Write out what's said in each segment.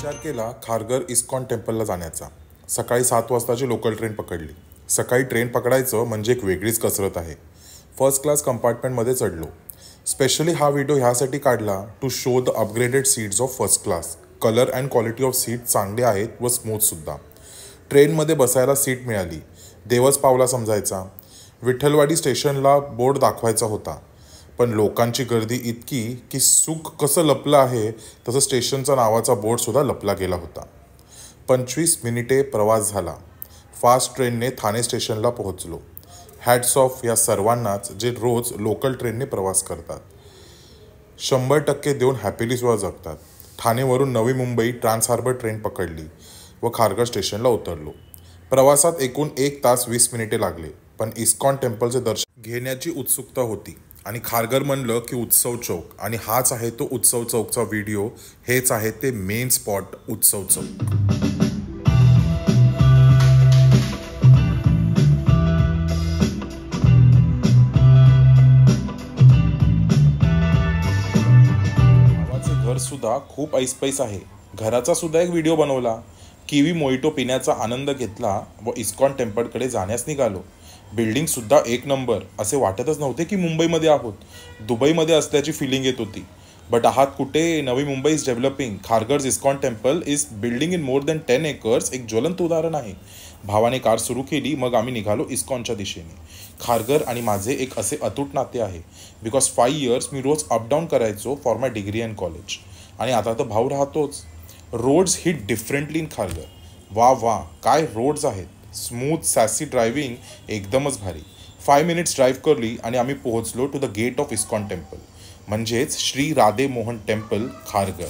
विचार केला खारघर इस्कॉन टेम्पलला जाण्याचा. सकाळी 7 वाजताची लोकल ट्रेन पकडली. सकाळी ट्रेन पकडायचं म्हणजे एक वेगळीच कसरत आहे. फर्स्ट क्लास कंपार्टमेंटमध्ये चढलो. स्पेशली हा व्हिडिओ ह्यासाठी काढला to show the upgraded seats of first class. Colour and quality of seat चांगले आहेत व स्मूथसुद्धा. ट्रेनमध्ये बसायला सीट मिळाली. देवच पावला समजायचा. विठ्ठलवाडी स्टेशनला बोर्ड दाखवायचा होता, पण लोकांची गर्दी इतकी की सुख कसं लपलं आहे तसं स्टेशनचा नावाचा बोर्डसुद्धा लपला गेला होता. 25 मिनिटे प्रवास झाला. फास्ट ट्रेनने ठाणे स्टेशनला पोहोचलो. हॅट्स ऑफ या सर्वांनाच जे रोज लोकल ट्रेनने प्रवास करतात. 100% देऊन हॅपिलीसुद्धा जगतात. ठाणेवरून Navi Mumbai trans harbour train पकडली व खारघर स्टेशनला उतरलो. प्रवासात एकूण 1 तास 20 मिनिटे लागले, पण इस्कॉन टेम्पलचे दर्शन घेण्याची उत्सुकता होती. आणि खारघर म्हणलं की उत्सव चौक, आणि हाच आहे तो उत्सव चौकचा व्हिडिओ. हेच आहे ते मेन स्पॉट उत्सव चौक. भावाचे घर सुद्धा खूप ऐसपैस आहे. घराचा सुद्धा एक व्हिडिओ बनवला. किवी मोइटो पिण्याचा आनंद घेतला व इस्कॉन टेम्पलकडे जाण्यास निघालो. बिल्डिंग सुद्धा एक नंबर. असे वाटतच नव्हते की मुंबईमध्ये आहोत. दुबईमध्ये असल्याची फिलिंग येत होती. बट आहात कुठे? Navi Mumbai is developing. Kharghar ISKCON temple is building in more than 10 acres. एक ज्वलंत उदाहरण आहे. भावाने कार सुरू केली, मग आम्ही निघालो इस्कॉनच्या दिशेने. खारघर आणि माझे एक असे अतूट नाते आहे. बिकॉज 5 इयर्स मी रोज अपडाऊन करायचो for my degree and college. आणि आता तर भाऊ राहतोच. Roads hit differently in Kharghar. वा काय रोड्स आहेत. स्मूथ सॅसी ड्रायव्हिंग एकदमच भारी. 5 मिनिट्स ड्राईव्ह करली आणि आम्ही पोहोचलो to the gate of ISKCON temple, म्हणजेच श्री राधे मोहन टेम्पल खारघर.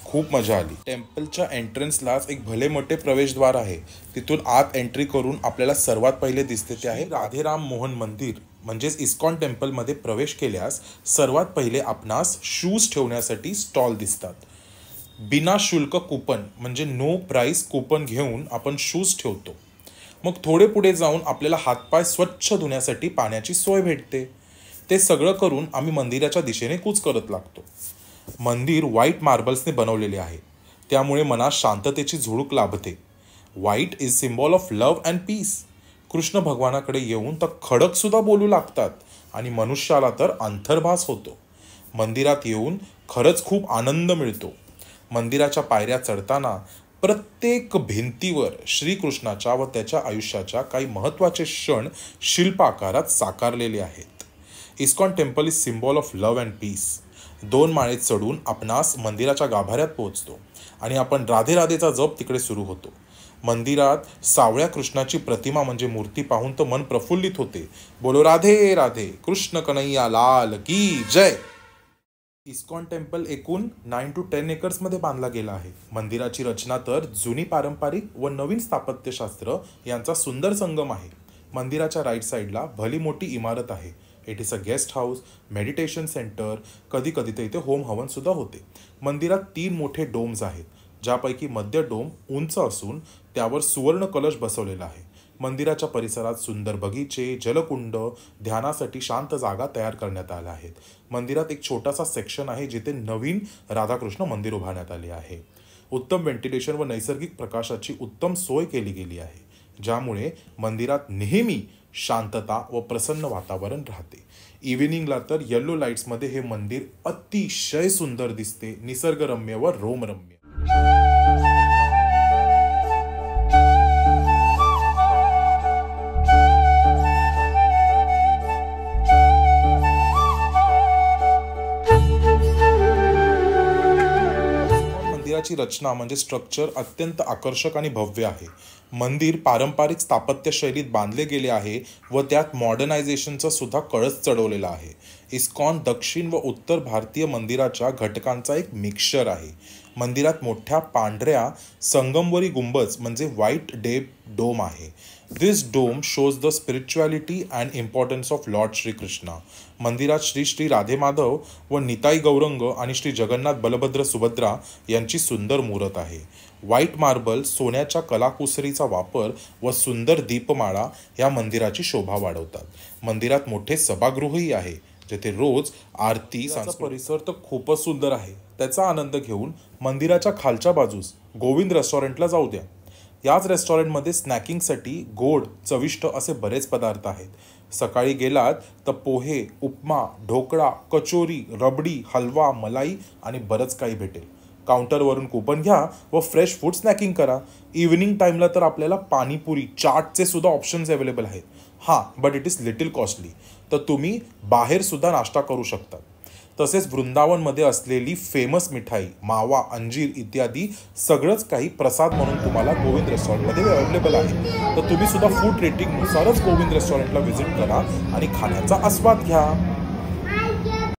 खूप मजा आली. टेम्पलच्या एंट्रन्सलाच एक भले मोठे प्रवेशद्वार आहे. तिथून आत एंट्री करून आपल्याला सर्वात पहिले दिसते ते आहे राधेराम मोहन मंदिर. म्हणजेच इस्कॉन टेम्पलमध्ये प्रवेश केल्यास सर्वात पहिले आपणास शूज ठेवण्यासाठी स्टॉल दिसतात. बिना शुल्क कूपन म्हणजे नो प्राइस कूपन घेऊन आपण शूज ठेवतो. मग थोडे पुढे जाऊन आपल्याला हातपाय स्वच्छ धुण्यासाठी पाण्याची सोय भेटते. ते सगळं करून आम्ही मंदिराच्या दिशेने कूच करत लागतो. मंदिर व्हाईट मार्बल्सने बनवलेले आहे, त्यामुळे मनात शांततेची झुळूक लाभते. White is symbol of love and peace. Krishna भगवानाकडे येऊन तर खडकसुद्धा बोलू लागतात आणि मनुष्याला तर अंतर्भास होतो. मंदिरात येऊन खरंच खूप आनंद मिळतो. मंदिराच्या पायऱ्या चढताना प्रत्येक भिंतीवर श्रीकृष्णाच्या व त्याच्या आयुष्याच्या काही महत्त्वाचे क्षण शिल्प आकारात साकारलेले आहेत. ISKCON temple is symbol of love and piece. 2 माळे चढून आपणास मंदिराच्या गाभाऱ्यात पोहोचतो आणि आपण राधे राधेचा जप तिकडे सुरू होतो. मंदिरात सावळ्या कृष्णाची प्रतिमा म्हणजे मूर्ती पाहून तर मन प्रफुल्लित होते. बोलो राधे राधे, कृष्ण कन्हैया लाल की जय. इस्कॉन टेम्पल एकूण 9 to 10 एकर्समध्ये बांधला गेला आहे. मंदिराची रचना तर जुनी पारंपरिक व नवीन स्थापत्यशास्त्र यांचा सुंदर संगम आहे. मंदिराच्या राईट साईडला भली मोठी इमारत आहे. It is a guest house, meditation centre, कधी कधी तर इथे होम हवन सुद्धा होते. मंदिरात 3 मोठे डोम्स आहेत, ज्यापैकी मध्य डोम उंच असून त्यावर सुवर्ण कलश बसवलेला आहे. मंदिराच्या परिसरात सुंदर बगीचे, जलकुंड, ध्यानासाठी शांत जागा तयार करण्यात आल्या आहेत. मंदिरात एक छोटासा सेक्शन आहे जिथे नवीन राधाकृष्ण मंदिर उभारण्यात आले आहे. उत्तम व्हेंटिलेशन व नैसर्गिक प्रकाशाची उत्तम सोय केली गेली आहे, ज्यामुळे मंदिरात नेहमी शांतता व प्रसन्न वातावरण राहते. इव्हिनिंगला तर येलो लाईट्समध्ये हे मंदिर अतिशय सुंदर दिसते, निसर्गरम्य व रोमरम्य. मंदिराची रचना म्हणजे स्ट्रक्चर अत्यंत आकर्षक आणि भव्य आहे. मंदिर पारंपरिक स्थापत्य शैलीत बांधले गेले आहे व त्यात मॉडर्नायझेशनचा सुद्धा कळस चढवलेला आहे. इस्कॉन दक्षिण व उत्तर भारतीय मंदिराच्या घटकांचा एक मिक्सचर आहे. मंदिरात मोठ्या पांढऱ्या संगमवरी गुंबज म्हणजे व्हाईट डेप डोम आहे. This dome shows the spirituality and importance of lord Shrikrishna. मंदिरात श्री श्री राधे माधव व निताई गौरंग आणि श्री जगन्नाथ बलभद्र सुभद्रा यांची सुंदर मूर्त आहे. व्हाईट मार्बल, सोन्याच्या कलाकुसरीचा वापर व सुंदर दीपमाळा या मंदिराची शोभा वाढवतात. मंदिरात मोठे सभागृहही आहे, जेथे रोज आरती. परिसर तर खूपच सुंदर आहे. त्याचा आनंद घेऊन मंदिराच्या खालच्या बाजूस गोविंद रेस्टॉरंटला जाऊ द्या. याच रेस्टॉरंटमध्ये स्नॅकिंगसाठी गोड चविष्ट असे बरेच पदार्थ आहेत. सकाळी गेलात तर पोहे, उपमा, ढोकळा, कचोरी, रबडी, हलवा, मलाई आणि बरंच काही भेटेल. काउंटरवरून कुपन घ्या व फ्रेश फूड स्नॅकिंग करा. इव्हिनिंग टाईमला तर आपल्याला पाणीपुरी, चाटचे सुद्धा ऑप्शन्स अवेलेबल आहेत. हां, but it is little costly. तर तुम्ही बाहेर सुद्धा नाश्ता करू शकता. तसेच वृंदावनमध्ये असलेली फेमस मिठाई, मावा, अंजीर इत्यादी सगळंच काही प्रसाद म्हणून तुम्हाला गोविंद रेस्टॉरंटमध्ये अवेलेबल आहे. तर तुम्ही सुद्धा फूड रेटिंगनुसारच गोविंद रेस्टॉरंटला व्हिजिट करा आणि खाण्याचा आस्वाद घ्या.